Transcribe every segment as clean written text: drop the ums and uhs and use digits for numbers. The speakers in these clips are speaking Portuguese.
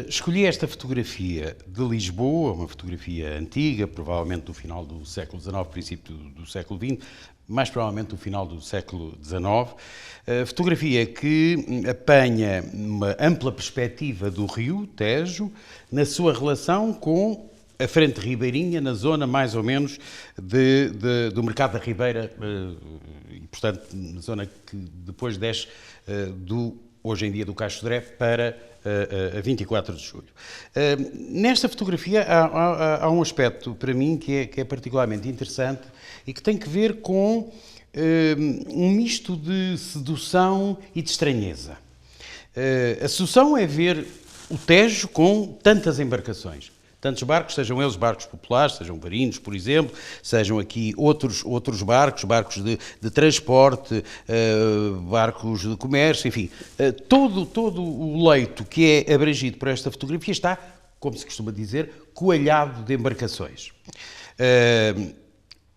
Escolhi esta fotografia de Lisboa, uma fotografia antiga, provavelmente do final do século XIX, princípio do século XX, mais provavelmente do final do século XIX. Fotografia que apanha uma ampla perspectiva do rio Tejo na sua relação com a frente ribeirinha, na zona mais ou menos do Mercado da Ribeira, e portanto na zona que depois desce hoje em dia do Caixo de Dré para a 24 de julho. Nesta fotografia há um aspecto para mim que é particularmente interessante e que tem que ver com um misto de sedução e de estranheza. A sedução é ver o Tejo com tantas embarcações. Tantos barcos, sejam eles barcos populares, sejam marinos, por exemplo, sejam aqui outros barcos de transporte, barcos de comércio, enfim. Todo o leito que é abrangido por esta fotografia está, como se costuma dizer, coalhado de embarcações.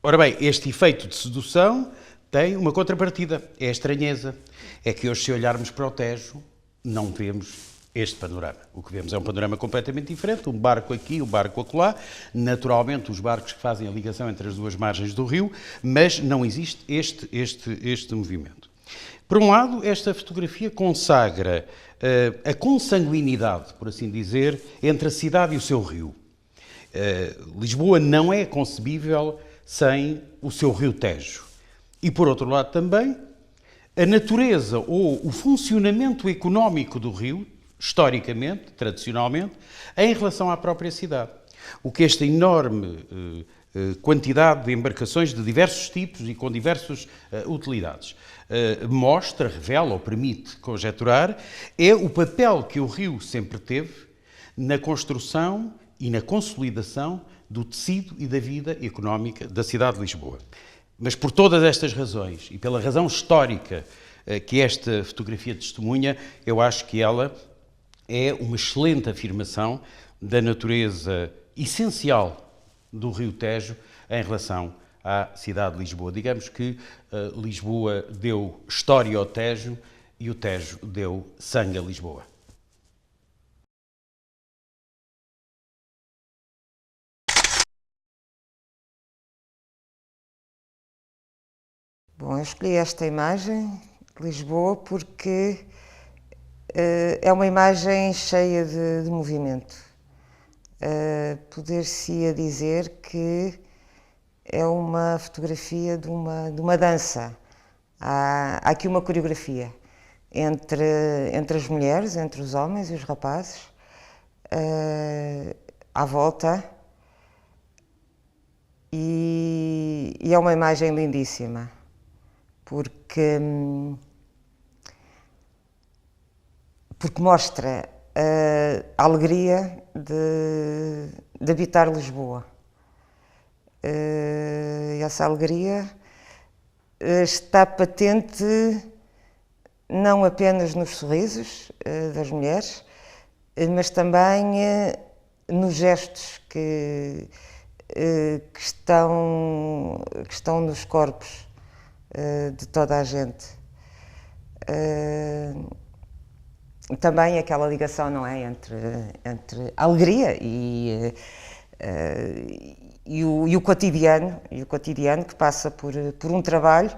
Ora bem, este efeito de sedução tem uma contrapartida, é a estranheza. É que hoje, se olharmos para o Tejo, não vemos este panorama. O que vemos é um panorama completamente diferente, um barco aqui, um barco acolá, naturalmente os barcos que fazem a ligação entre as duas margens do rio, mas não existe este movimento. Por um lado, esta fotografia consagra a consanguinidade, por assim dizer, entre a cidade e o seu rio. Lisboa não é concebível sem o seu rio Tejo. E, por outro lado, também, a natureza ou o funcionamento económico do rio, historicamente, tradicionalmente, em relação à própria cidade. O que esta enorme quantidade de embarcações de diversos tipos e com diversas utilidades mostra, revela ou permite conjecturar é o papel que o rio sempre teve na construção e na consolidação do tecido e da vida económica da cidade de Lisboa. Mas por todas estas razões e pela razão histórica que esta fotografia testemunha, eu acho que ela é uma excelente afirmação da natureza essencial do rio Tejo em relação à cidade de Lisboa. Digamos que Lisboa deu história ao Tejo e o Tejo deu sangue a Lisboa. Bom, eu escolhi esta imagem de Lisboa porque é uma imagem cheia de movimento. Poder-se-ia dizer que é uma fotografia de uma dança. Há aqui uma coreografia entre as mulheres, entre os homens e os rapazes, à volta, e é uma imagem lindíssima, porque mostra a alegria de habitar Lisboa. Essa alegria está patente não apenas nos sorrisos das mulheres, mas também nos gestos que estão nos corpos de toda a gente. Também aquela ligação, não é, entre a alegria e o cotidiano, que passa por um trabalho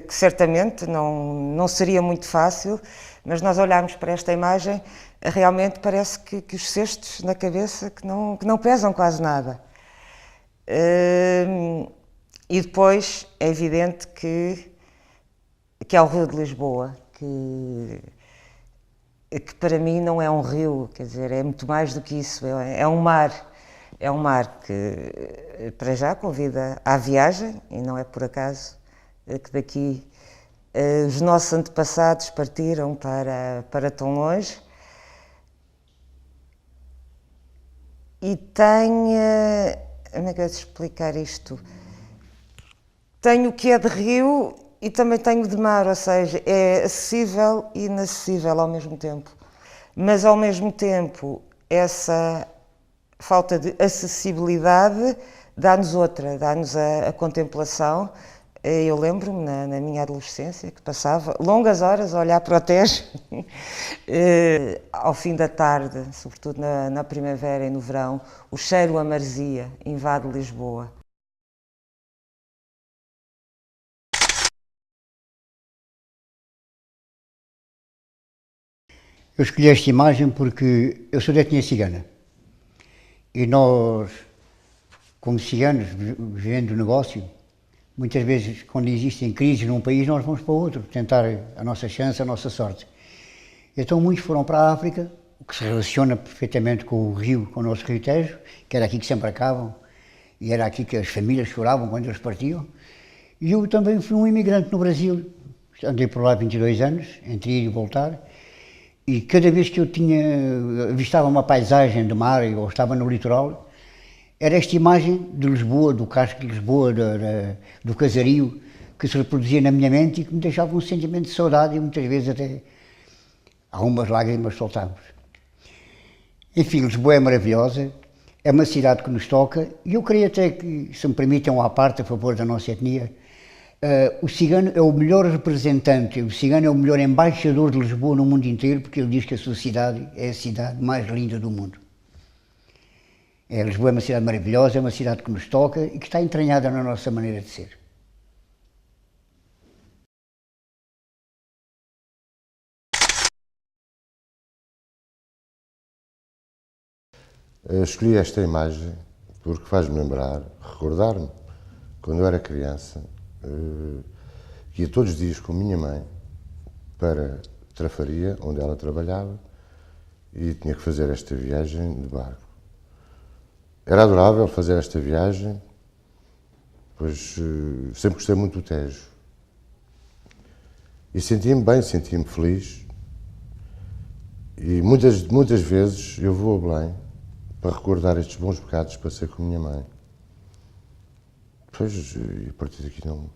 que certamente não seria muito fácil, mas nós olharmos para esta imagem, realmente parece que os cestos na cabeça que não pesam quase nada. E depois é evidente que é o Rio de Lisboa, que para mim não é um rio, quer dizer, é muito mais do que isso, é um mar. É um mar que, para já, convida à viagem, e não é por acaso que daqui os nossos antepassados partiram para tão longe. E tem, como é que eu vou explicar isto? Tem o que é de rio e também tem o de mar, ou seja, é acessível e inacessível ao mesmo tempo. Mas, ao mesmo tempo, essa falta de acessibilidade dá-nos a contemplação Eu lembro-me, na minha adolescência, que passava longas horas a olhar para o Tejo, ao fim da tarde, sobretudo na primavera e no verão, o cheiro a maresia invade Lisboa. Eu escolhi esta imagem porque eu sou de etnia cigana. E nós, como ciganos, vivendo o negócio, muitas vezes, quando existem crises num país, nós vamos para outro, tentar a nossa chance, a nossa sorte. Então muitos foram para a África, o que se relaciona perfeitamente com o rio, com o nosso Rio Tejo, que era aqui que sempre acabam, e era aqui que as famílias choravam quando eles partiam. E eu também fui um imigrante no Brasil, andei por lá 22 anos, entre ir e voltar, e cada vez que eu avistava uma paisagem de mar ou estava no litoral, era esta imagem de Lisboa, do casco de Lisboa, do casario, que se reproduzia na minha mente e que me deixava um sentimento de saudade e muitas vezes até algumas lágrimas soltávamos. Enfim, Lisboa é maravilhosa, é uma cidade que nos toca e eu queria até que, se me permitem, à parte, a favor da nossa etnia, o cigano é o melhor representante, o cigano é o melhor embaixador de Lisboa no mundo inteiro, porque ele diz que a sua cidade é a cidade mais linda do mundo. Lisboa é uma cidade maravilhosa, é uma cidade que nos toca e que está entranhada na nossa maneira de ser. Escolhi esta imagem porque faz-me lembrar, recordar-me, quando eu era criança, que ia todos os dias com a minha mãe para Trafaria, onde ela trabalhava, e tinha que fazer esta viagem de barco. Era adorável fazer esta viagem, pois sempre gostei muito do Tejo. E sentia-me bem, sentia-me feliz. E muitas vezes eu vou a Belém para recordar estes bons bocados que passei com a minha mãe. Pois, e a partir daqui não...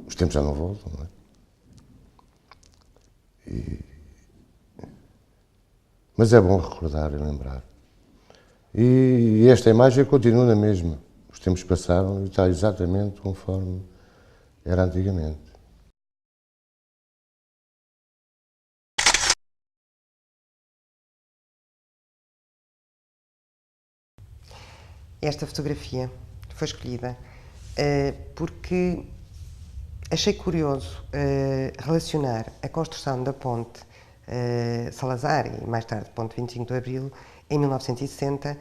Os tempos já não voltam, não é? Mas é bom recordar e lembrar. E esta imagem continua na mesma. Os tempos passaram e está exatamente conforme era antigamente. Esta fotografia foi escolhida porque achei curioso relacionar a construção da ponte Salazar e mais tarde ponte 25 de Abril em 1960,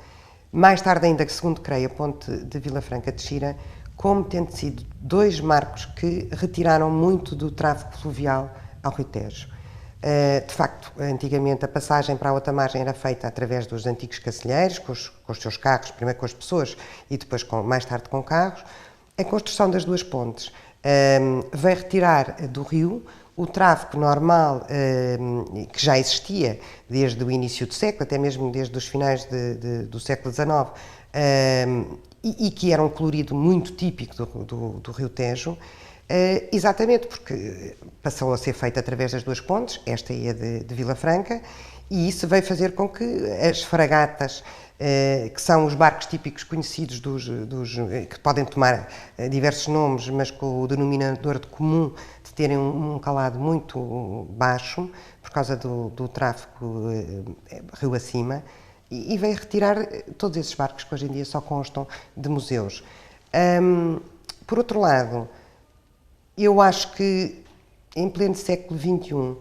mais tarde ainda, segundo creio, a ponte de Vila Franca de Xira, como tendo sido dois marcos que retiraram muito do tráfego fluvial ao Rio Tejo. De facto, antigamente a passagem para a outra margem era feita através dos antigos cacilheiros, com os seus carros, primeiro com as pessoas e depois mais tarde com carros. A construção das duas pontes veio retirar do rio o tráfego normal que já existia desde o início do século, até mesmo desde os finais do século XIX, e que era um colorido muito típico do Rio Tejo, exatamente porque passou a ser feito através das duas pontes, esta e a de Vila Franca, e isso veio fazer com que as fragatas, que são os barcos típicos conhecidos que podem tomar diversos nomes, mas com o denominador de comum de terem um calado muito baixo, por causa do tráfego rio acima, e veio retirar todos esses barcos que hoje em dia só constam de museus. Por outro lado, eu acho que em pleno século XXI,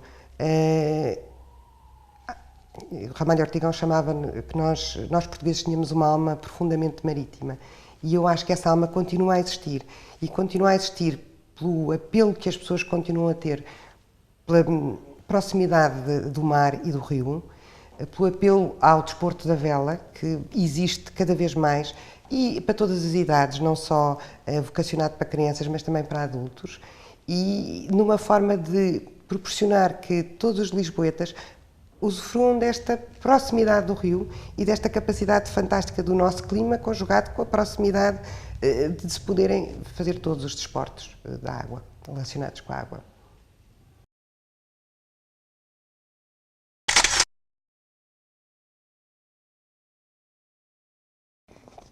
Ramalho Ortigão chamava que nós portugueses tínhamos uma alma profundamente marítima, e eu acho que essa alma continua a existir, e continua a existir pelo apelo que as pessoas continuam a ter pela proximidade do mar e do rio, pelo apelo ao desporto da vela, que existe cada vez mais, e para todas as idades, não só vocacionado para crianças, mas também para adultos, e numa forma de proporcionar que todos os lisboetas usufruam desta proximidade do rio e desta capacidade fantástica do nosso clima, conjugado com a proximidade de se poderem fazer todos os desportos da água, relacionados com a água.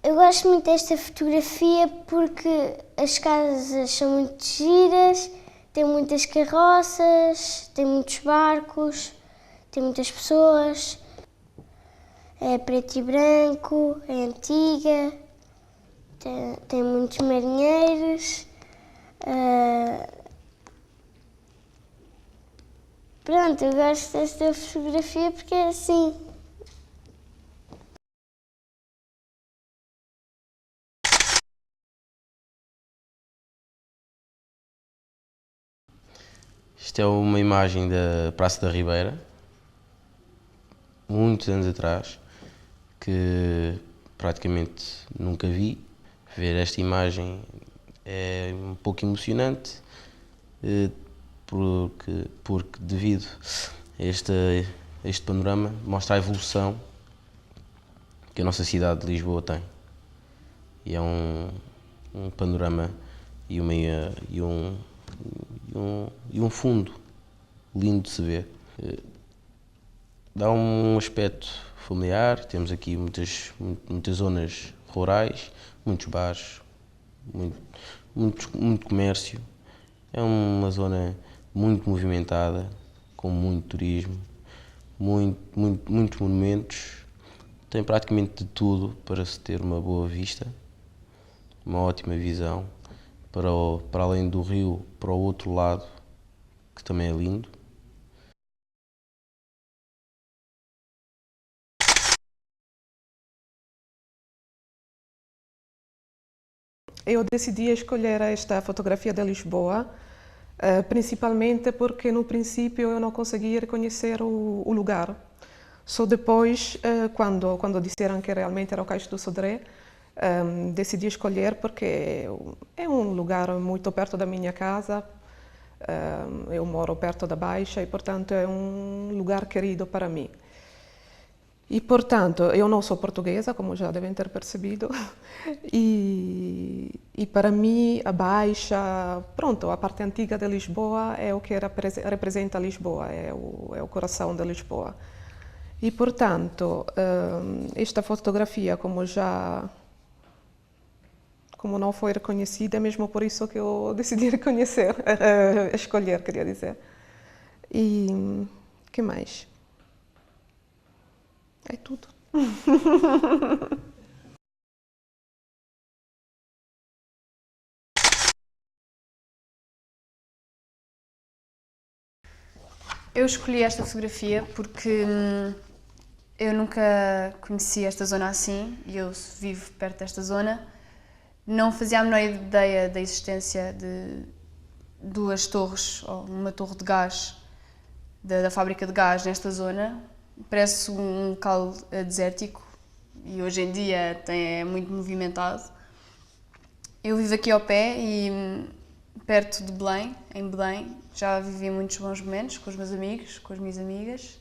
Eu gosto muito desta fotografia porque as casas são muito giras, tem muitas carroças, tem muitos barcos, tem muitas pessoas, é preto e branco, é antiga, tem muitos marinheiros. Pronto, eu gosto desta fotografia porque é assim. Isto é uma imagem da Praça da Ribeira, muitos anos atrás, que praticamente nunca vi. Ver esta imagem é um pouco emocionante, porque devido a este panorama mostra a evolução que a nossa cidade de Lisboa tem. E é um panorama e um fundo lindo de se ver. Dá um aspecto familiar, temos aqui muitas zonas rurais, muitos bares, muito comércio. É uma zona muito movimentada, com muito turismo, muitos monumentos. Tem praticamente de tudo para se ter uma boa vista, uma ótima visão, para além do rio, para o outro lado, que também é lindo. Eu decidi escolher esta fotografia de Lisboa, principalmente porque no princípio eu não conseguia reconhecer o lugar. Só depois, quando disseram que realmente era o Cais do Sodré, decidi escolher porque é um lugar muito perto da minha casa. Eu moro perto da Baixa e, portanto, é um lugar querido para mim. E, portanto, eu não sou portuguesa, como já devem ter percebido, e para mim a Baixa, pronto, a parte antiga de Lisboa é o que representa Lisboa, é o coração de Lisboa. E, portanto, esta fotografia, como não foi reconhecida, é mesmo por isso que eu decidi escolher, queria dizer. E que mais? É tudo. Eu escolhi esta fotografia porque eu nunca conheci esta zona assim e eu vivo perto desta zona. Não fazia a menor ideia da existência de duas torres, ou uma torre de gás, da fábrica de gás nesta zona. Parece um local desértico e hoje em dia é muito movimentado. Eu vivo aqui ao pé e perto de Belém, em Belém. Já vivi muitos bons momentos com os meus amigos, com as minhas amigas.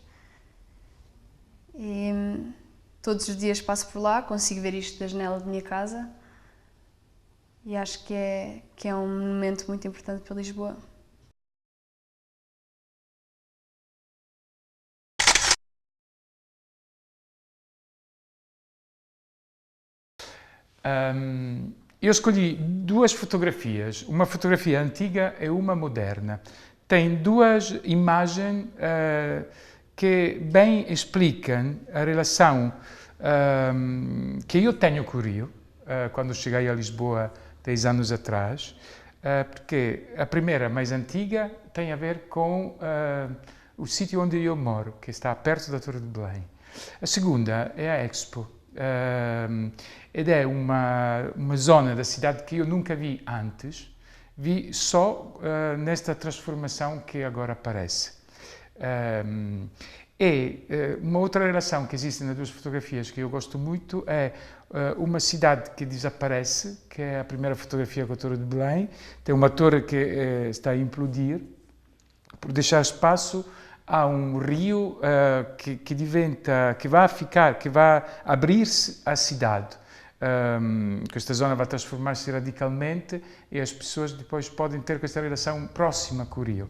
E todos os dias passo por lá, consigo ver isto da janela da minha casa. E acho que é um momento muito importante para Lisboa. Eu escolhi duas fotografias, uma fotografia antiga e uma moderna. Tem duas imagens que bem explicam a relação que eu tenho com o Rio, quando cheguei a Lisboa 10 anos atrás, porque a primeira, mais antiga, tem a ver com o sítio onde eu moro, que está perto da Torre de Belém. A segunda é a Expo. Ed è uma zona da cidade que eu nunca vi antes, vi só nesta transformação que agora aparece. Uma outra relação que existe nas duas fotografias que eu gosto muito é uma cidade que desaparece, que é a primeira fotografia com a Torre de Belém. Tem uma torre que está a implodir, por deixar espaço a um rio que vai abrir-se à cidade. Esta zona vai transformar-se radicalmente e as pessoas depois podem ter esta relação próxima com o rio.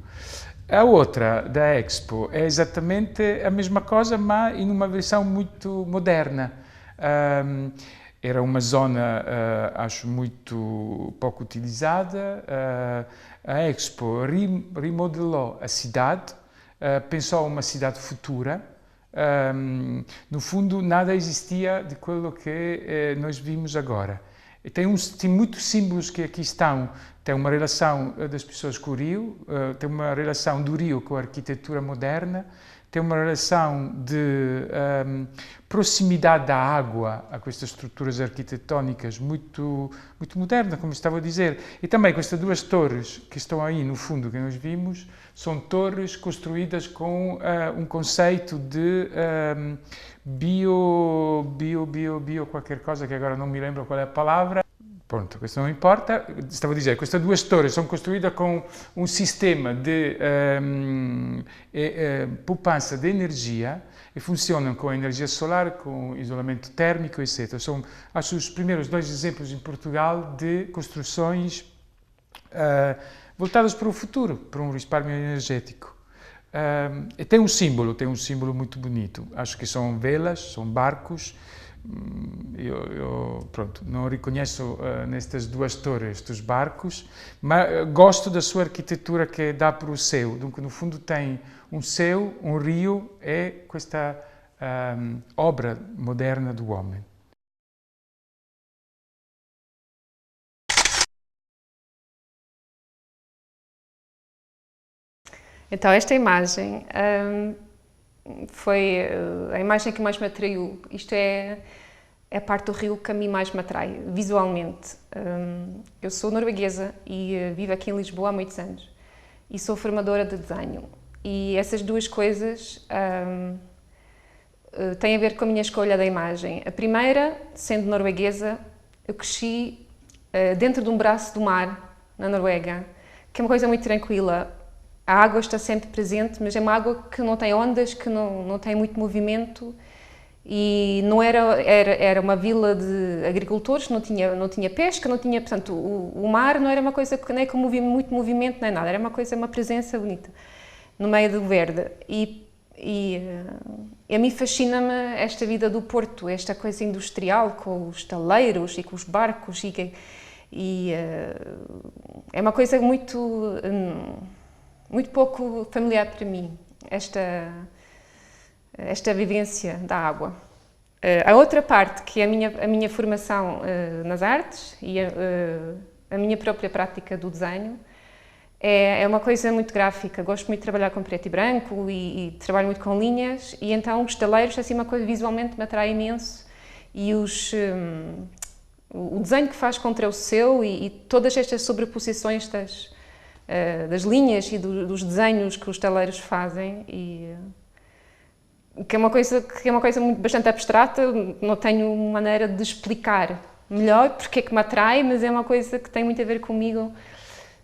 A outra, da Expo, é exatamente a mesma coisa, mas em uma versão muito moderna. era uma zona, acho, muito pouco utilizada. A Expo remodelou a cidade, pensou uma cidade futura. No fundo, nada existia de aquilo que nós vimos agora. Tem muitos símbolos que aqui estão. Tem uma relação das pessoas com o rio, tem uma relação do rio com a arquitetura moderna, tem uma relação de proximidade da água a estas estruturas arquitetónicas muito moderna, como estava a dizer. E também com estas duas torres que estão aí no fundo, que nós vimos, são torres construídas com um conceito de bio qualquer coisa, que agora não me lembro qual é a palavra. Pronto, isso não importa. Estava a dizer que estas duas torres são construídas com um sistema de poupança de energia e funcionam com a energia solar, com isolamento térmico, etc. São, acho, os primeiros 2 exemplos em Portugal de construções voltadas para o futuro, para um espólio energético. E tem um símbolo muito bonito. Acho que são velas, são barcos. Eu pronto, não reconheço nestas duas torres estes barcos, mas gosto da sua arquitetura que dá para o céu. Então, no fundo, tem um céu, um rio e esta obra moderna do homem. Então, esta imagem foi a imagem que mais me atraiu. Isto é a parte do rio que a mim mais me atrai, visualmente. Eu sou norueguesa e vivo aqui em Lisboa há muitos anos. E sou formadora de desenho. E essas duas coisas têm a ver com a minha escolha da imagem. A primeira, sendo norueguesa, eu cresci dentro de um braço do mar, na Noruega, que é uma coisa muito tranquila. A água está sempre presente, mas é uma água que não tem ondas, que não tem muito movimento, e não era uma vila de agricultores, não tinha pesca, não tinha, portanto, o mar não era uma coisa que nem com muito movimento nem nada, era uma presença bonita no meio do verde. E a mim fascina-me esta vida do Porto, esta coisa industrial com os taleiros e com os barcos, é uma coisa muito pouco familiar para mim, esta vivência da água. A outra parte, que é a minha formação nas artes e a minha própria prática do desenho, é uma coisa muito gráfica. Gosto muito de trabalhar com preto e branco e trabalho muito com linhas, e então os taleiros, assim, uma coisa visualmente me atrai imenso, e o desenho que faz contra o seu e todas estas sobreposições das linhas e dos desenhos que os taleiros fazem, que é uma coisa bastante abstrata. Não tenho maneira de explicar melhor porque é que me atrai, mas é uma coisa que tem muito a ver comigo,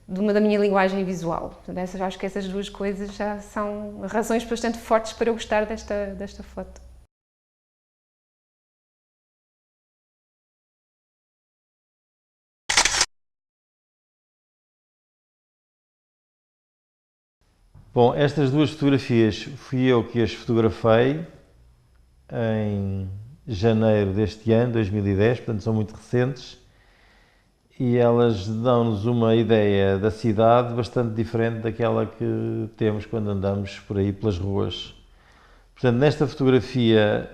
da minha linguagem visual. Portanto, acho que essas duas coisas já são razões bastante fortes para eu gostar desta foto. Bom, estas duas fotografias fui eu que as fotografei em janeiro deste ano, 2010, portanto são muito recentes, e elas dão-nos uma ideia da cidade bastante diferente daquela que temos quando andamos por aí pelas ruas. Portanto, nesta fotografia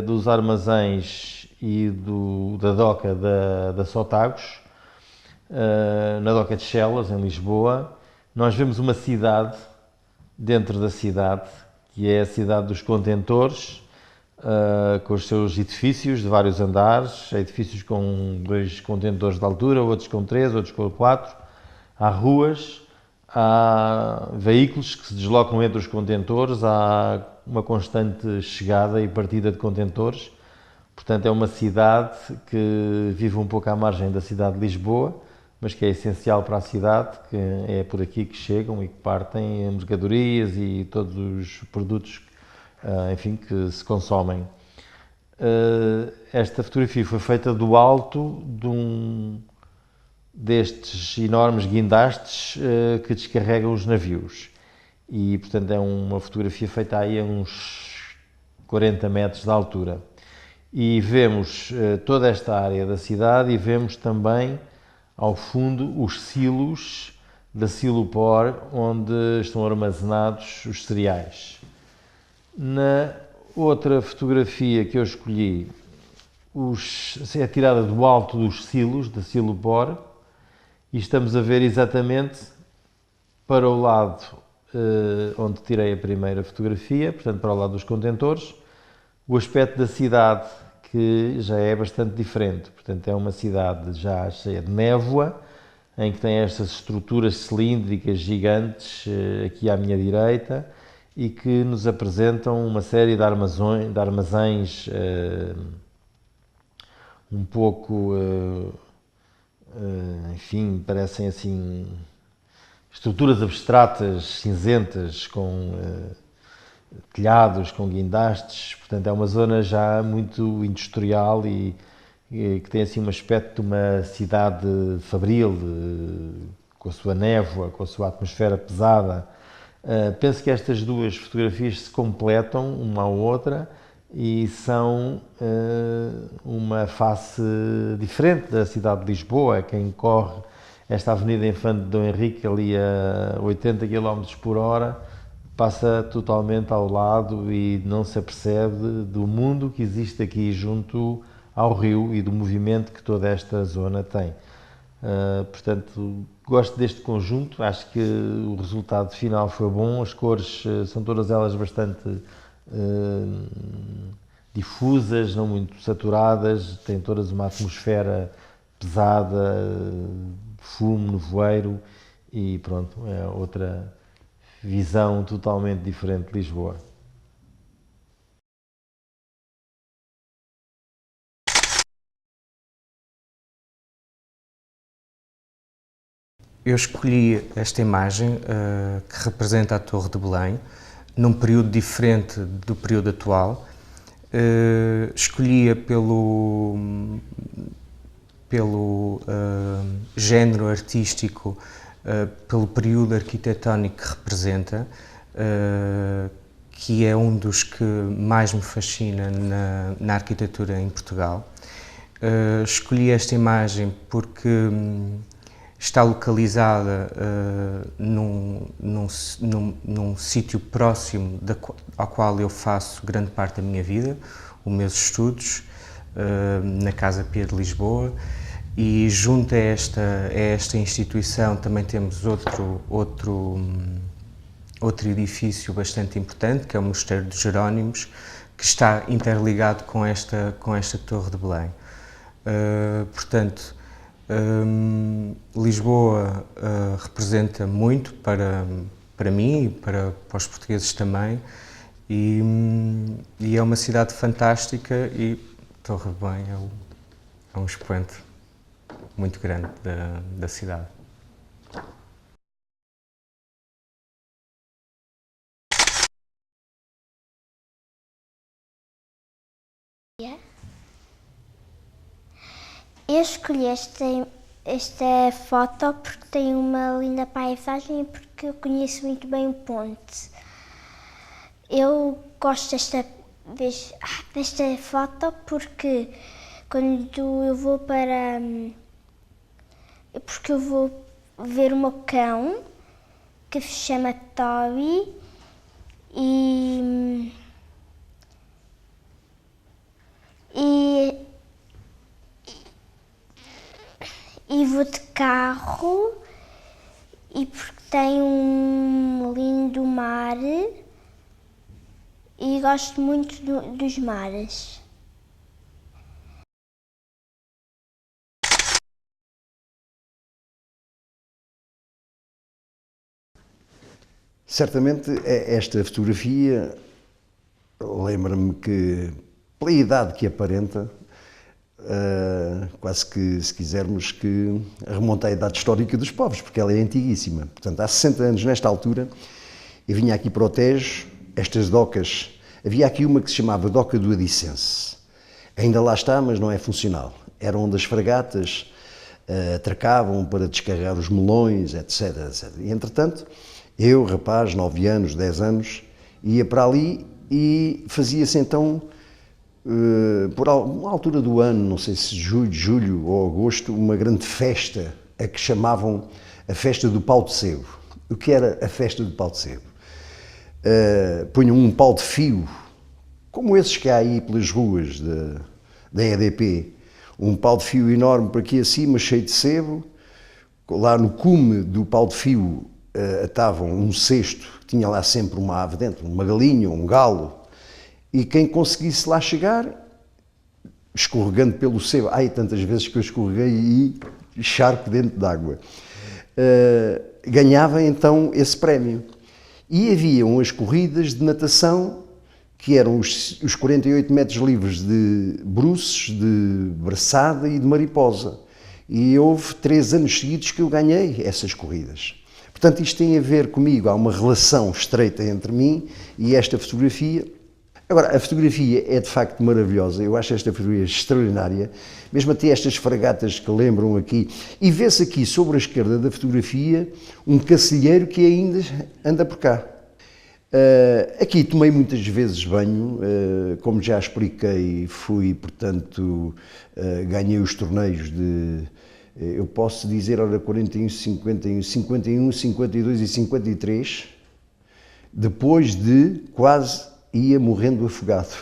dos armazéns e da doca da Sotagos, na doca de Chelas, em Lisboa, nós vemos uma cidade dentro da cidade, que é a cidade dos contentores, com os seus edifícios de vários andares, edifícios com 2 contentores de altura, outros com 3, outros com 4. Há ruas, há veículos que se deslocam entre os contentores, há uma constante chegada e partida de contentores. Portanto, é uma cidade que vive um pouco à margem da cidade de Lisboa, mas que é essencial para a cidade, que é por aqui que chegam e que partem mercadorias e todos os produtos, enfim, que se consomem. Esta fotografia foi feita do alto destes enormes guindastes que descarregam os navios. E, portanto, é uma fotografia feita aí a uns 40 metros de altura. E vemos toda esta área da cidade e vemos também, ao fundo, os silos da Silopor, onde estão armazenados os cereais. Na outra fotografia que eu escolhi, é tirada do alto dos silos da Silopor, e estamos a ver exatamente para o lado onde tirei a primeira fotografia, portanto para o lado dos contentores, o aspecto da cidade, que já é bastante diferente. Portanto, é uma cidade já cheia de névoa, em que tem estas estruturas cilíndricas gigantes aqui à minha direita e que nos apresentam uma série de armazéns um pouco, enfim, parecem assim estruturas abstratas, cinzentas, com telhados, com guindastes. Portanto, é uma zona já muito industrial e que tem assim um aspecto de uma cidade fabril, com a sua névoa, com a sua atmosfera pesada. Penso que estas duas fotografias se completam uma à outra e são uma face diferente da cidade de Lisboa. Quem corre esta Avenida Infante de Dom Henrique ali a 80 km por hora passa totalmente ao lado e não se apercebe do mundo que existe aqui junto ao rio e do movimento que toda esta zona tem. Portanto, gosto deste conjunto, acho que o resultado final foi bom, as cores são todas elas bastante difusas, não muito saturadas, têm todas uma atmosfera pesada, fumo, nevoeiro, e pronto, é outra visão totalmente diferente de Lisboa. Eu escolhi esta imagem que representa a Torre de Belém, num período diferente do período atual. Escolhi-a pelo género artístico, pelo período arquitetónico que representa, que é um dos que mais me fascina na arquitetura em Portugal. Escolhi esta imagem porque está localizada num sítio próximo ao qual eu faço grande parte da minha vida, os meus estudos, na Casa Pia de Lisboa, e junto a esta instituição também temos outro edifício bastante importante, que é o Mosteiro dos Jerónimos, que está interligado com esta Torre de Belém. Portanto, Lisboa representa muito para mim e para os portugueses também, e é uma cidade fantástica, e Torre de Belém é um expoente muito grande da cidade. Eu escolhi esta foto porque tem uma linda paisagem e porque eu conheço muito bem o ponte. Eu gosto desta foto porque quando eu vou porque eu vou ver o meu cão, que se chama Toby, e vou de carro, e porque tem um lindo mar e gosto muito dos mares. Certamente esta fotografia lembra-me que, pela idade que aparenta, quase que, se quisermos, que remonta à idade histórica dos povos, porque ela é antiguíssima. Portanto, há 60 anos, nesta altura, eu vinha aqui para o Tejo, estas docas, havia aqui uma que se chamava Doca do Adicense. Ainda lá está, mas não é funcional. Era onde as fragatas atracavam para descarregar os melões, etc, etc. E, entretanto, eu, rapaz, 9 anos, 10 anos, ia para ali e fazia-se então por uma altura do ano, não sei se julho ou agosto, uma grande festa, a que chamavam a festa do pau de sebo. O que era a festa do pau de sebo? Punham um pau de fio, como esses que há aí pelas ruas da EDP, um pau de fio enorme para aqui acima, cheio de sebo. Lá no cume do pau de fio atavam um cesto, que tinha lá sempre uma ave dentro, uma galinha, um galo, e quem conseguisse lá chegar, escorregando pelo sebo, tantas vezes que eu escorreguei e charco dentro d'água, ganhava então esse prémio. E haviam as corridas de natação, que eram os 48 metros livres de bruços, de braçada e de mariposa. E houve 3 anos seguidos que eu ganhei essas corridas. Portanto, isto tem a ver comigo, há uma relação estreita entre mim e esta fotografia. Agora, a fotografia é de facto maravilhosa, eu acho esta fotografia extraordinária, mesmo até estas fragatas que lembram aqui. E vê-se aqui, sobre a esquerda da fotografia, um cacilheiro que ainda anda por cá. Aqui tomei muitas vezes banho, como já expliquei, fui, portanto, ganhei os torneios de, eu posso dizer, ora, 41, 51, 51, 52 e 53, depois de quase ia morrendo afogado.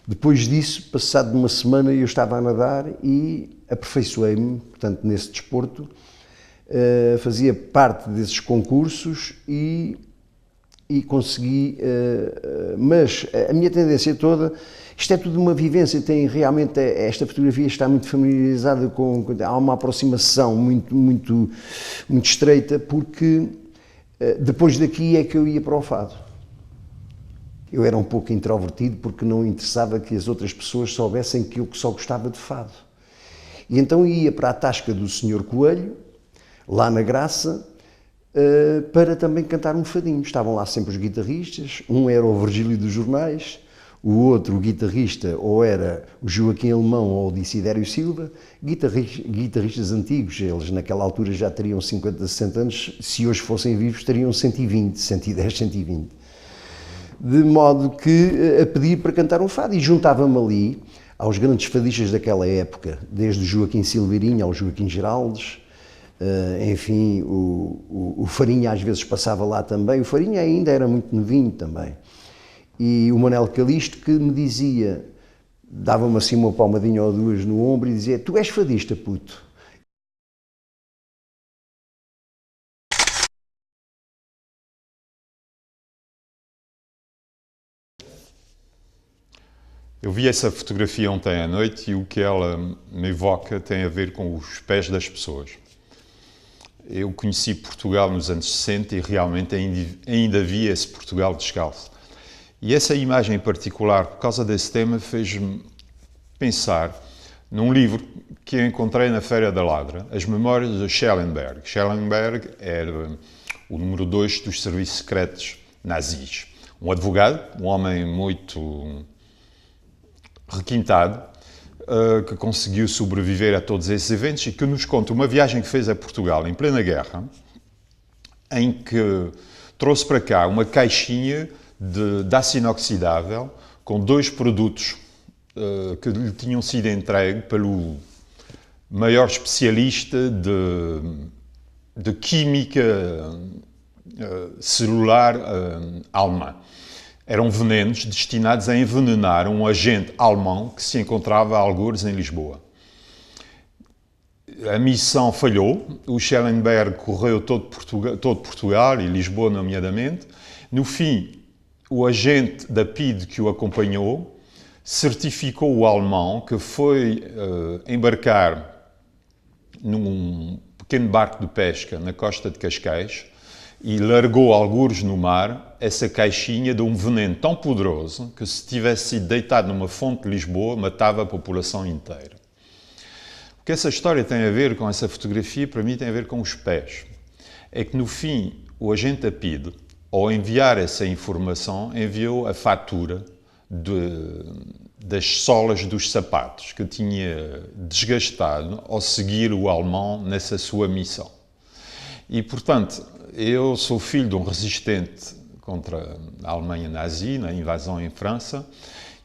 Depois disso, passado uma semana, eu estava a nadar e aperfeiçoei-me, portanto, nesse desporto, fazia parte desses concursos e consegui, mas a minha tendência toda, isto é tudo uma vivência, tem realmente, esta fotografia está muito familiarizada há uma aproximação muito estreita, porque depois daqui é que eu ia para o fado. Eu era um pouco introvertido porque não interessava que as outras pessoas soubessem que eu só gostava de fado. E então ia para a tasca do Sr. Coelho, lá na Graça, para também cantar um fadinho. Estavam lá sempre os guitarristas, um era o Virgílio dos Jornais, o outro, o guitarrista, ou era o Joaquim Alemão ou o Desidério Silva, guitarristas antigos, eles naquela altura já teriam 50, 60 anos, se hoje fossem vivos teriam 120, 110, 120. De modo que a pedir para cantar um fado, e juntava-me ali aos grandes fadistas daquela época, desde o Joaquim Silveirinho ao Joaquim Geraldes, enfim, o Farinha às vezes passava lá também, o Farinha ainda era muito novinho também, e o Manel Calixto que me dizia, dava-me assim uma palmadinha ou duas no ombro e dizia: tu és fadista, puto. Eu vi essa fotografia ontem à noite e o que ela me evoca tem a ver com os pés das pessoas. Eu conheci Portugal nos anos 60 e realmente ainda vi esse Portugal descalço. E essa imagem em particular, por causa desse tema, fez-me pensar num livro que eu encontrei na Feira da Ladra, As Memórias de Schellenberg. Schellenberg era o número 2 dos serviços secretos nazis. Um advogado, um homem muito requintado, que conseguiu sobreviver a todos esses eventos e que nos conta uma viagem que fez a Portugal em plena guerra, em que trouxe para cá uma caixinha de aço inoxidável com 2 produtos que lhe tinham sido entregues pelo maior especialista de química celular alemã. Eram venenos destinados a envenenar um agente alemão que se encontrava a algures em Lisboa. A missão falhou, o Schellenberg correu todo Portugal e Lisboa nomeadamente. No fim, o agente da PIDE que o acompanhou certificou o alemão que foi embarcar num pequeno barco de pesca na costa de Cascais e largou algures no mar essa caixinha de um veneno tão poderoso que, se tivesse sido deitado numa fonte de Lisboa, matava a população inteira. O que essa história tem a ver com essa fotografia, para mim, tem a ver com os pés. É que, no fim, o agente da PIDE, ao enviar essa informação, enviou a fatura das solas dos sapatos que tinha desgastado ao seguir o alemão nessa sua missão. E, portanto, eu sou filho de um resistente contra a Alemanha nazi, na invasão em França,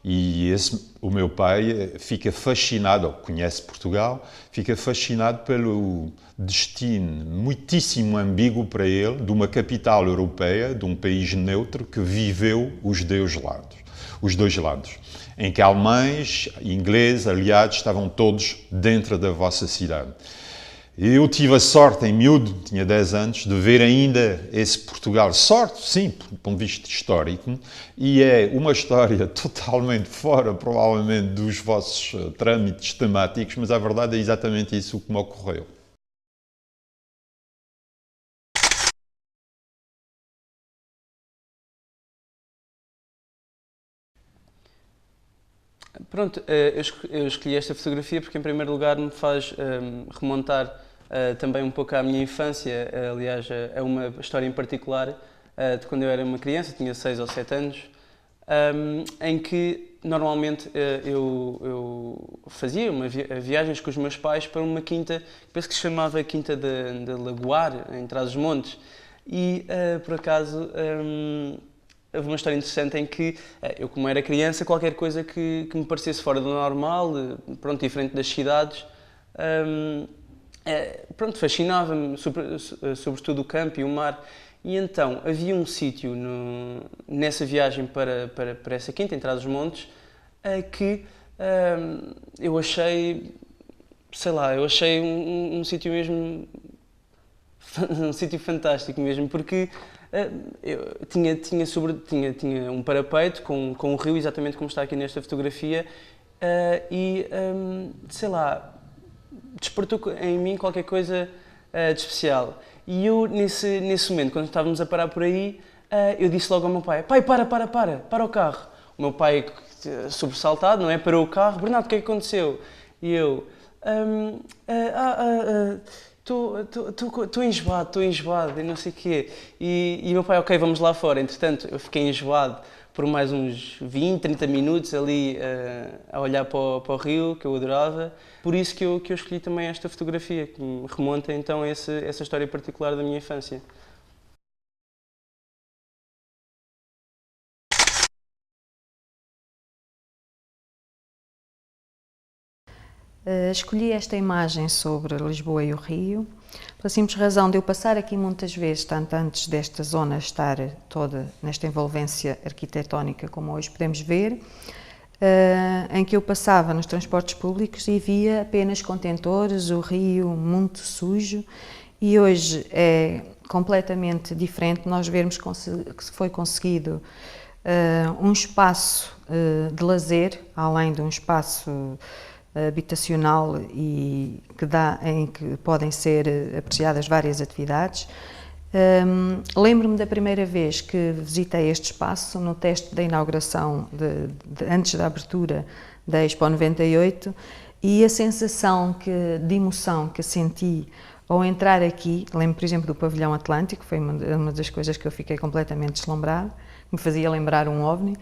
E o meu pai fica fascinado, ou conhece Portugal, fica fascinado pelo destino muitíssimo ambíguo para ele de uma capital europeia, de um país neutro que viveu os dois lados, em que alemães e ingleses, aliados, estavam todos dentro da vossa cidade. Eu tive a sorte, em miúdo, tinha 10 anos, de ver ainda esse Portugal. Sorte, sim, do ponto de vista histórico, e é uma história totalmente fora, provavelmente, dos vossos trâmites temáticos, mas a verdade é exatamente isso que me ocorreu. Pronto, eu escolhi esta fotografia porque, em primeiro lugar, me faz remontar também um pouco à minha infância. Aliás, é uma história em particular de quando eu era uma criança, tinha 6 ou 7 anos, em que normalmente eu fazia viagens com os meus pais para uma quinta, penso que se chamava Quinta de Lagoar, em Trás-os-Montes, e por acaso houve uma história interessante em que eu, como era criança, qualquer coisa que me parecesse fora do normal, pronto, diferente das cidades, pronto, fascinava-me, sobretudo o campo e o mar. E então havia um sítio nessa viagem para essa quinta, em Trás-os-Montes, que eu achei, sei lá, um sítio mesmo, um sítio fantástico mesmo, porque eu tinha um parapeito com um rio, exatamente como está aqui nesta fotografia, e sei lá, despertou em mim qualquer coisa de especial. E eu, nesse momento, quando estávamos a parar por aí, eu disse logo ao meu pai: pai, para o carro. O meu pai, sobressaltado, não é? Parou o carro: Bernardo, o que é que aconteceu? E eu: estou enjoado, e não sei o quê. E o meu pai: ok, vamos lá fora. Entretanto, eu fiquei enjoado por mais uns 20, 30 minutos ali a olhar para o rio, que eu adorava. Por isso que eu escolhi também esta fotografia, que me remonta então a essa história particular da minha infância. Escolhi esta imagem sobre Lisboa e o Rio pela simples razão de eu passar aqui muitas vezes, tanto antes desta zona estar toda nesta envolvência arquitetónica como hoje podemos ver, em que eu passava nos transportes públicos e via apenas contentores, o rio muito sujo, e hoje é completamente diferente nós vermos que foi conseguido um espaço de lazer, além de um espaço habitacional e em que podem ser apreciadas várias atividades. Lembro-me da primeira vez que visitei este espaço no teste da inauguração, antes da abertura da Expo 98, e a sensação de emoção que senti ao entrar aqui, lembro, por exemplo, do Pavilhão Atlântico, foi uma das coisas que eu fiquei completamente deslumbrada, me fazia lembrar um OVNI,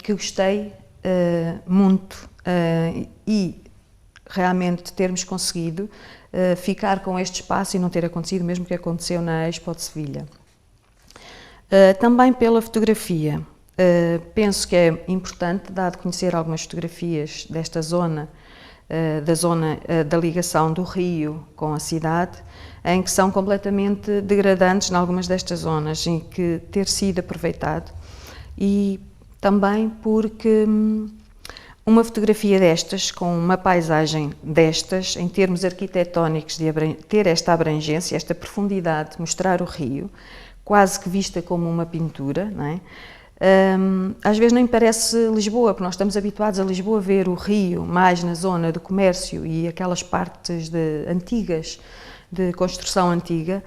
que eu gostei muito, e realmente termos conseguido ficar com este espaço e não ter acontecido o mesmo que aconteceu na Expo de Sevilha. Também pela fotografia, penso que é importante dar de conhecer algumas fotografias desta zona, da ligação do rio com a cidade, em que são completamente degradantes em algumas destas zonas, em que ter sido aproveitado, e também porque uma fotografia destas, com uma paisagem destas, em termos arquitetónicos, de ter esta abrangência, esta profundidade, mostrar o rio, quase que vista como uma pintura, não é? Às vezes nem parece Lisboa, porque nós estamos habituados a Lisboa a ver o rio mais na zona do comércio e aquelas partes antigas, de construção antiga,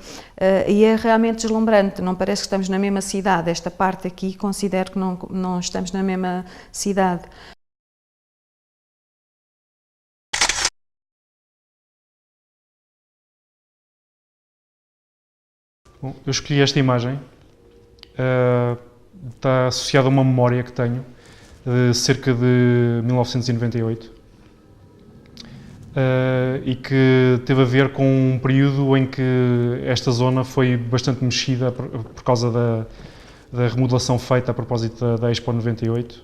e é realmente deslumbrante, não parece que estamos na mesma cidade. Esta parte aqui considero que não estamos na mesma cidade. Bom, eu escolhi esta imagem, está associada a uma memória que tenho, de cerca de 1998, e que teve a ver com um período em que esta zona foi bastante mexida por causa da remodelação feita a propósito da Expo 98,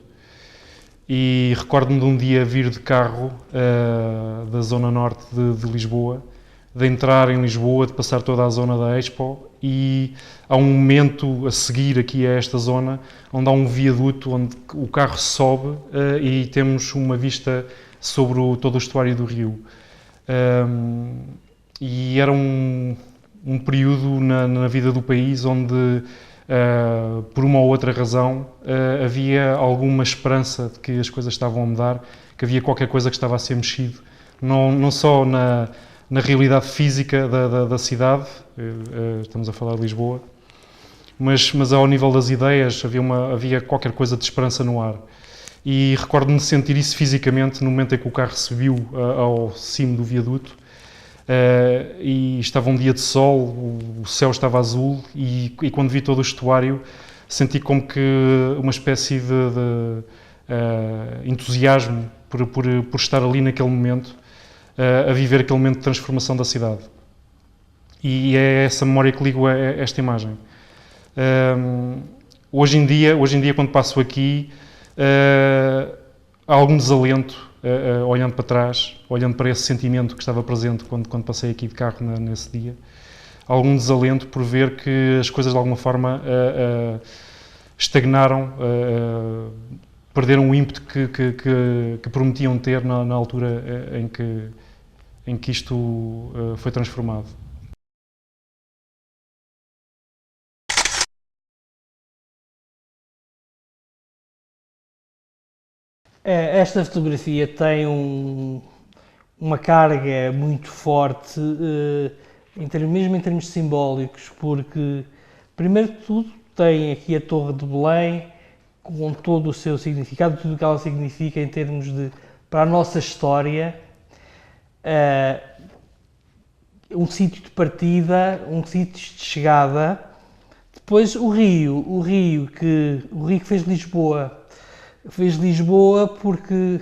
e recordo-me de um dia vir de carro da zona norte de Lisboa, de entrar em Lisboa, de passar toda a zona da Expo, e há um momento a seguir aqui a esta zona onde há um viaduto onde o carro sobe e temos uma vista sobre todo o estuário do rio. E era um período na vida do país onde, por uma ou outra razão, havia alguma esperança de que as coisas estavam a mudar, que havia qualquer coisa que estava a ser mexido, não só na realidade física da cidade, estamos a falar de Lisboa, mas ao nível das ideias havia qualquer coisa de esperança no ar. E recordo-me de sentir isso fisicamente no momento em que o carro subiu ao cimo do viaduto, e estava um dia de sol, o céu estava azul, e quando vi todo o estuário senti como que uma espécie de entusiasmo por estar ali naquele momento, a viver aquele momento de transformação da cidade. E é essa memória que ligo a esta imagem. Hoje em dia, quando passo aqui, há algum desalento, olhando para trás, olhando para esse sentimento que estava presente quando passei aqui de carro nesse dia. Há algum desalento por ver que as coisas de alguma forma estagnaram, perderam o ímpeto que prometiam ter na altura em que isto foi transformado. Esta fotografia tem uma carga muito forte, mesmo em termos simbólicos, porque, primeiro de tudo, tem aqui a Torre de Belém, com todo o seu significado, tudo o que ela significa em termos para a nossa história, um sítio de partida, um sítio de chegada. Depois o rio que fez Lisboa porque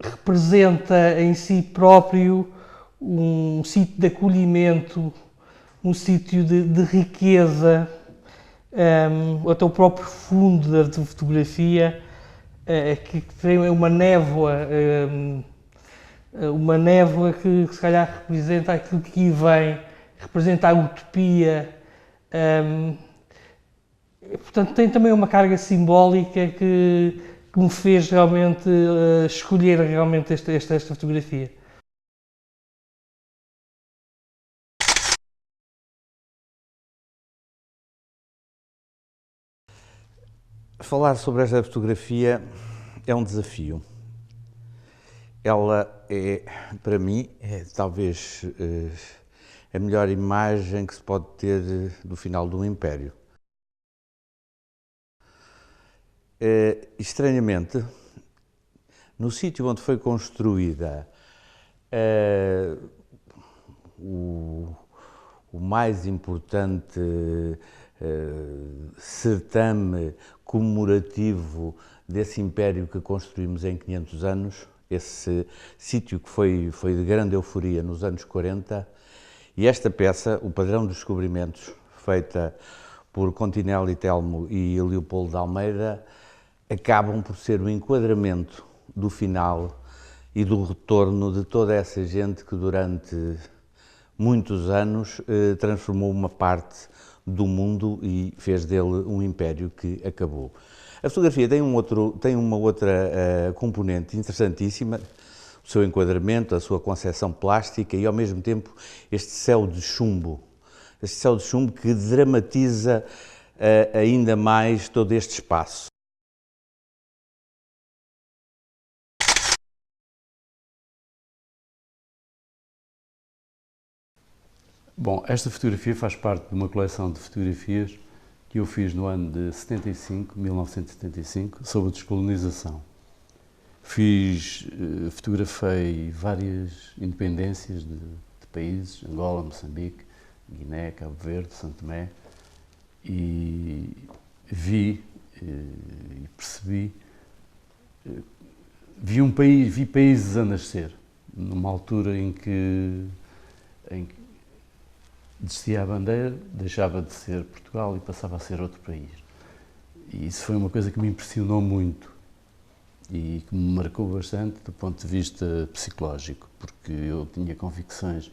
representa em si próprio um sítio de acolhimento, um sítio de riqueza, até o próprio fundo da fotografia, que tem uma névoa que se calhar representa aquilo que aqui vem, representa a utopia. Portanto, tem também uma carga simbólica que me fez realmente escolher realmente esta fotografia. Falar sobre esta fotografia é um desafio. Ela é, para mim, talvez a melhor imagem que se pode ter do final de um império. Estranhamente, no sítio onde foi construída o mais importante certame comemorativo desse império que construímos em 500 anos, esse sítio que foi de grande euforia nos anos 40, e esta peça, O Padrão dos Descobrimentos, feita por Continelli Telmo e Leopoldo de Almeida, acabam por ser o enquadramento do final e do retorno de toda essa gente que durante muitos anos transformou uma parte do mundo e fez dele um império que acabou. A fotografia tem uma outra componente interessantíssima, o seu enquadramento, a sua concepção plástica e, ao mesmo tempo, este céu de chumbo que dramatiza ainda mais todo este espaço. Bom, esta fotografia faz parte de uma coleção de fotografias que eu fiz no ano de 1975, sobre a descolonização. Fotografei várias independências de países, Angola, Moçambique, Guiné, Cabo Verde, São Tomé, e vi e percebi, vi países a nascer, numa altura em que descia a bandeira, deixava de ser Portugal e passava a ser outro país. E isso foi uma coisa que me impressionou muito e que me marcou bastante do ponto de vista psicológico, porque eu tinha convicções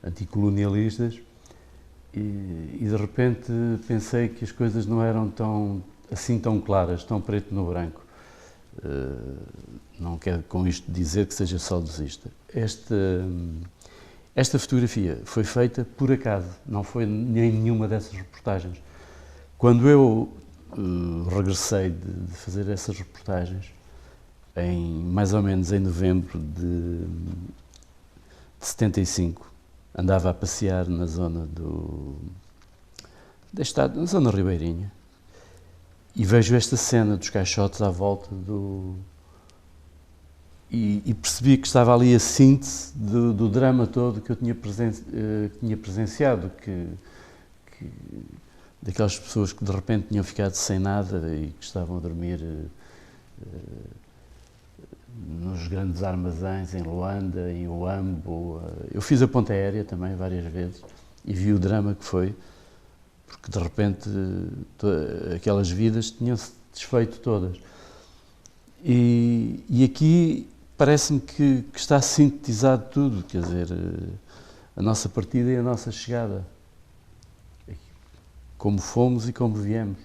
anticolonialistas e de repente pensei que as coisas não eram assim tão claras, tão preto no branco. Não quero com isto dizer que seja saudosista. Esta fotografia foi feita por acaso, não foi nem nenhuma dessas reportagens. Quando eu regressei de fazer essas reportagens, mais ou menos em novembro de 75, andava a passear na zona na zona ribeirinha, e vejo esta cena dos caixotes à volta e percebi que estava ali a síntese do drama todo que eu tinha presenciado, daquelas pessoas que de repente tinham ficado sem nada e que estavam a dormir nos grandes armazéns em Luanda, em Uambo. Eu fiz a ponta aérea também várias vezes e vi o drama que foi, porque de repente aquelas vidas tinham-se desfeito todas. E aqui parece-me que está sintetizado tudo, quer dizer, a nossa partida e a nossa chegada, como fomos e como viemos.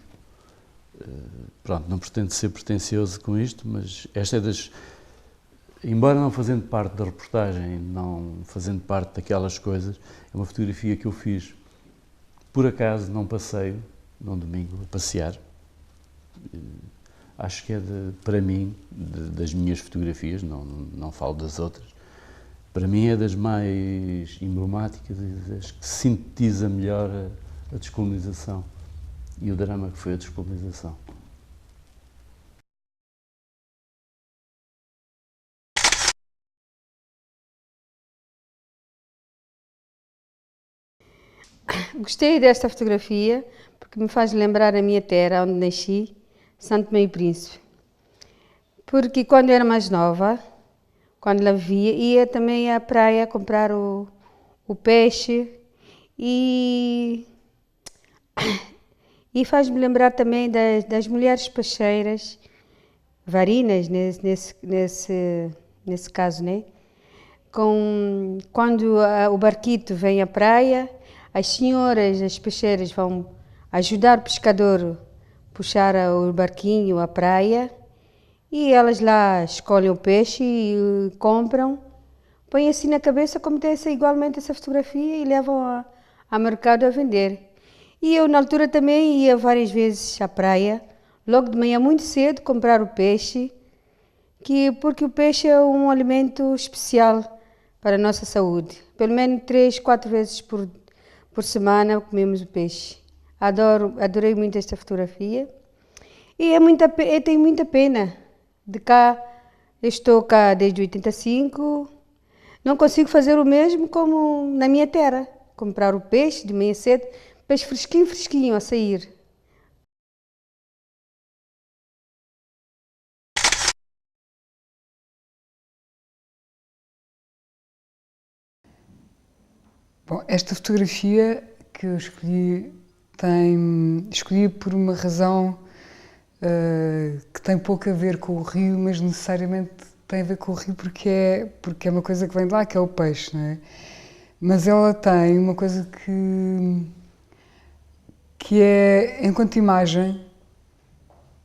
Pronto, não pretendo ser pretencioso com isto, mas esta é embora não fazendo parte da reportagem, não fazendo parte daquelas coisas, é uma fotografia que eu fiz por acaso num passeio, num domingo, a passear. Acho que é, para mim, das minhas fotografias, não falo das outras, para mim é das mais emblemáticas e das que sintetiza melhor a descolonização e o drama que foi a descolonização. Gostei desta fotografia porque me faz lembrar a minha terra, onde nasci, Santo Meio Príncipe. Porque quando eu era mais nova, quando lá vivia, ia também à praia comprar o peixe e faz-me lembrar também das mulheres peixeiras, varinas nesse caso, né? Quando o barquito vem à praia, as senhoras, as peixeiras vão ajudar o pescador a puxar o barquinho à praia e elas lá escolhem o peixe e compram, põem assim na cabeça como tem igualmente essa fotografia e levam ao mercado a vender. E eu na altura também ia várias vezes à praia, logo de manhã muito cedo comprar o peixe, porque o peixe é um alimento especial para a nossa saúde. Pelo menos 3, 4 vezes por semana comemos o peixe. Adorei muito esta fotografia e tenho muita pena de cá. Eu estou cá desde 85, não consigo fazer o mesmo como na minha terra, comprar o peixe de manhã cedo, peixe fresquinho a sair. Bom, esta fotografia que eu escolhi por uma razão que tem pouco a ver com o rio, mas necessariamente tem a ver com o rio porque é uma coisa que vem de lá, que é o peixe, não é? Mas ela tem uma coisa que é, enquanto imagem,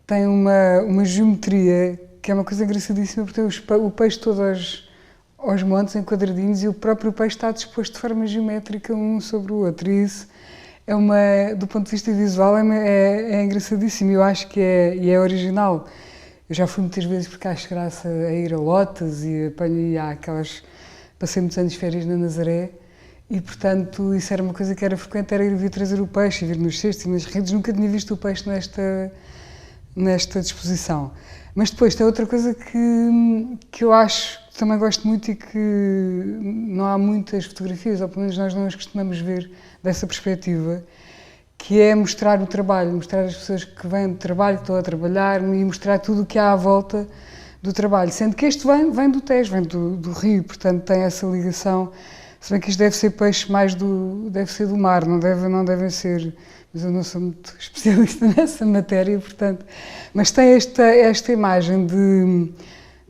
tem uma geometria que é uma coisa engraçadíssima, porque tem o peixe todo aos montes, em quadradinhos, e o próprio peixe está disposto de forma geométrica um sobre o outro. E isso do ponto de vista visual, é engraçadíssimo. Eu acho que é original. Eu já fui muitas vezes porque acho graça a ir a lotas e passei muitos anos de férias na Nazaré e, portanto, isso era uma coisa que era frequente, era ir vir trazer o peixe, vir nos cestos e nas redes. Nunca tinha visto o peixe nesta disposição. Mas depois tem outra coisa que eu acho que também gosto muito e que não há muitas fotografias, ou pelo menos nós não as costumamos ver dessa perspectiva, que é mostrar o trabalho, mostrar as pessoas que vêm do trabalho, que estão a trabalhar e mostrar tudo o que há à volta do trabalho. Sendo que este vem do Tejo, vem do rio, portanto tem essa ligação, se bem que isto deve ser peixe deve ser do mar, não devem ser mas eu não sou muito especialista nessa matéria, portanto. Mas tem esta imagem de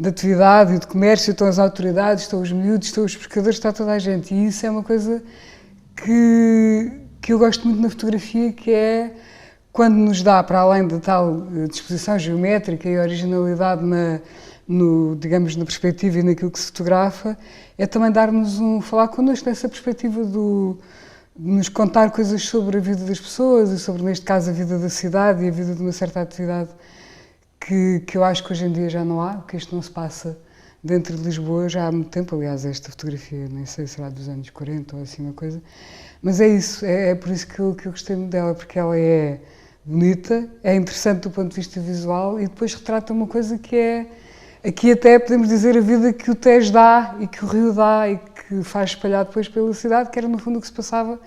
atividade e de comércio, estão as autoridades, estão os miúdos, estão os pescadores, está toda a gente. E isso é uma coisa que eu gosto muito na fotografia, que é quando nos dá, para além da tal disposição geométrica e originalidade digamos, na perspectiva e naquilo que se fotografa, é também dar-nos falar connosco nessa perspectiva de nos contar coisas sobre a vida das pessoas e sobre, neste caso, a vida da cidade e a vida de uma certa atividade que eu acho que hoje em dia já não há, porque isto não se passa dentro de Lisboa já há muito tempo. Aliás, esta fotografia, nem sei se será dos anos 40 ou assim uma coisa, mas é isso, é por isso que eu gostei muito dela, porque ela é bonita, é interessante do ponto de vista visual e depois retrata uma coisa que é, aqui até podemos dizer, a vida que o Tejo dá e que o Rio dá e que faz espalhar depois pela cidade, que era no fundo o que se passava,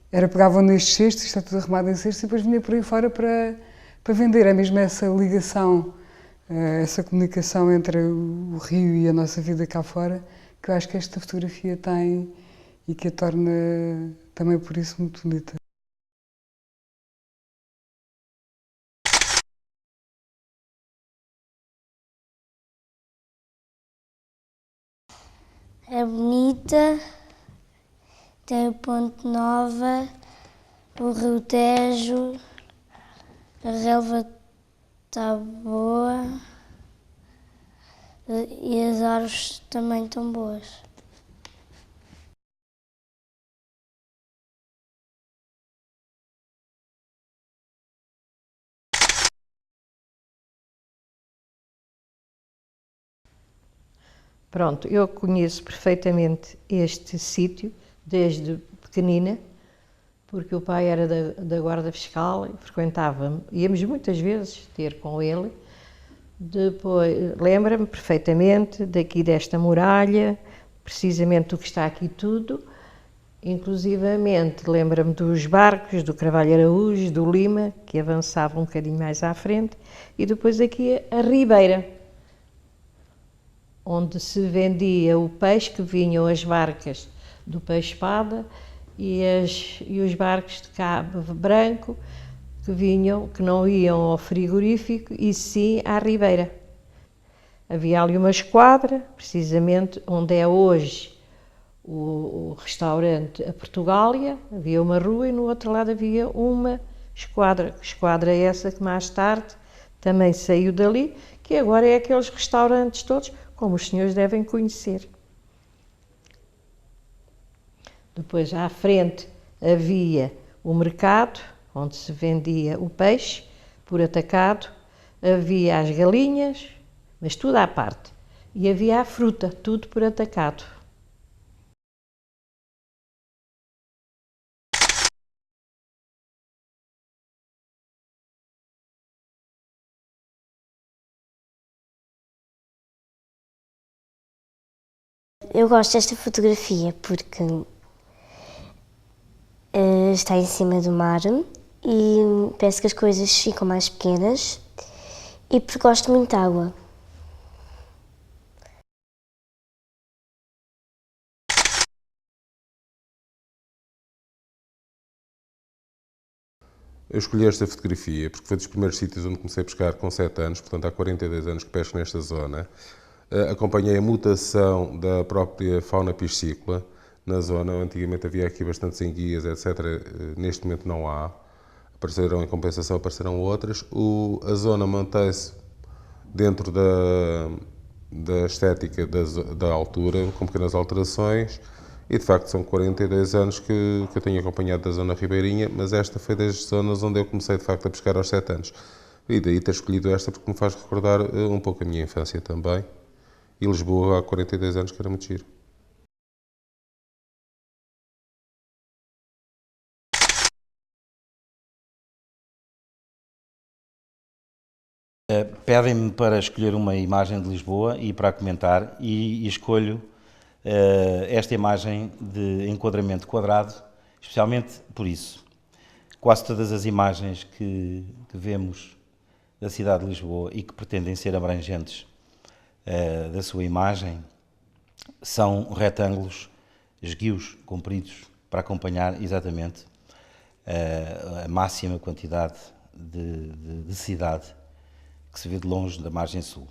era pegavam nestes cestos, isto está tudo arrumado em cestos, e depois vinha por aí fora para vender. É mesmo essa ligação, essa comunicação entre o Rio e a nossa vida cá fora, que eu acho que esta fotografia tem e que a torna também por isso muito bonita. É bonita, tem o Ponte Nova, o Rio Tejo, a relva está boa e as árvores também estão boas. Pronto, eu conheço perfeitamente este sítio desde pequenina, porque o pai era da Guarda Fiscal e frequentava-me, íamos muitas vezes ter com ele. Depois, lembra-me perfeitamente daqui desta muralha, precisamente do que está aqui tudo, inclusivamente lembra-me dos barcos do Carvalho Araújo, do Lima, que avançavam um bocadinho mais à frente, e depois aqui a Ribeira, onde se vendia o peixe, que vinham as barcas do peixe-espada e os barcos de cabo branco que não iam ao frigorífico e sim à Ribeira. Havia ali uma esquadra, precisamente onde é hoje o restaurante A Portugália, havia uma rua e no outro lado havia uma esquadra. Esquadra essa que mais tarde também saiu dali, que agora é aqueles restaurantes todos, como os senhores devem conhecer. Depois, à frente, havia o mercado, onde se vendia o peixe, por atacado. Havia as galinhas, mas tudo à parte. E havia a fruta, tudo por atacado. Eu gosto desta fotografia porque está em cima do mar e parece que as coisas ficam mais pequenas e porque gosto muito de água. Eu escolhi esta fotografia porque foi dos primeiros sítios onde comecei a pescar com 7 anos, portanto há 42 anos que pesco nesta zona. Acompanhei a mutação da própria fauna piscícola na zona. Antigamente havia aqui bastantes enguias, etc. Neste momento não há. Apareceram, em compensação, apareceram outras. A zona mantém-se dentro da estética da altura, com pequenas alterações. E, de facto, são 42 anos que eu tenho acompanhado da zona ribeirinha, mas esta foi das zonas onde eu comecei, de facto, a pescar aos 7 anos. E daí ter escolhido esta porque me faz recordar um pouco a minha infância também. E Lisboa há 42 anos, que era muito giro. Pedem-me para escolher uma imagem de Lisboa e para comentar, e escolho esta imagem de enquadramento quadrado, especialmente por isso. Quase todas as imagens que vemos da cidade de Lisboa e que pretendem ser abrangentes da sua imagem são retângulos esguios, compridos, para acompanhar exatamente a máxima quantidade de cidade que se vê de longe da margem sul.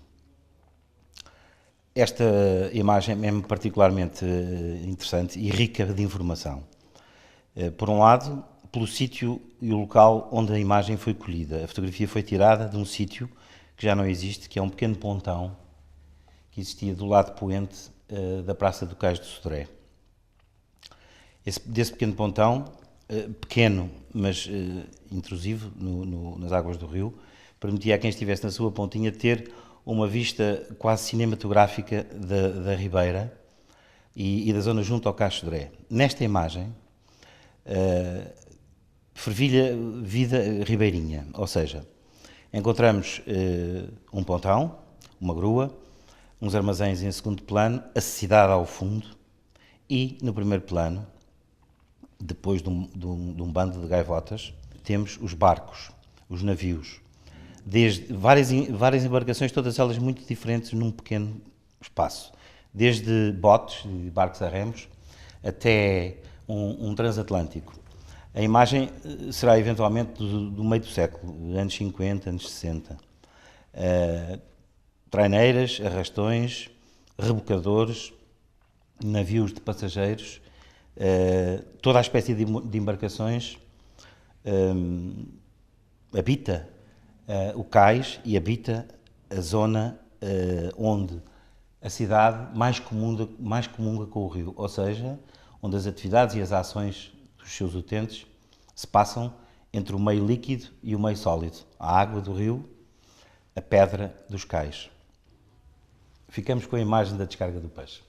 Esta imagem é particularmente interessante e rica de informação. Por um lado, pelo sítio e o local onde a imagem foi colhida. A fotografia foi tirada de um sítio que já não existe, que é um pequeno pontão que existia do lado poente da Praça do Cais de Sodré. Desse pequeno pontão, pequeno, mas intrusivo nas águas do rio, permitia a quem estivesse na sua pontinha ter uma vista quase cinematográfica da Ribeira e da zona junto ao Cais de Sodré. Nesta imagem, fervilha vida ribeirinha, ou seja, encontramos um pontão, uma grua, uns armazéns em segundo plano, a cidade ao fundo e, no primeiro plano, depois de um bando de gaivotas, temos os barcos, os navios, desde várias embarcações, todas elas muito diferentes num pequeno espaço, desde botes, barcos a remos, até um transatlântico. A imagem será eventualmente do meio do século, anos 50, anos 60. Traineiras, arrastões, rebocadores, navios de passageiros, toda a espécie de embarcações habita o cais e habita a zona onde a cidade mais comunga com o rio, ou seja, onde as atividades e as ações dos seus utentes se passam entre o meio líquido e o meio sólido, a água do rio, a pedra dos cais. Ficamos com a imagem da descarga do peixe.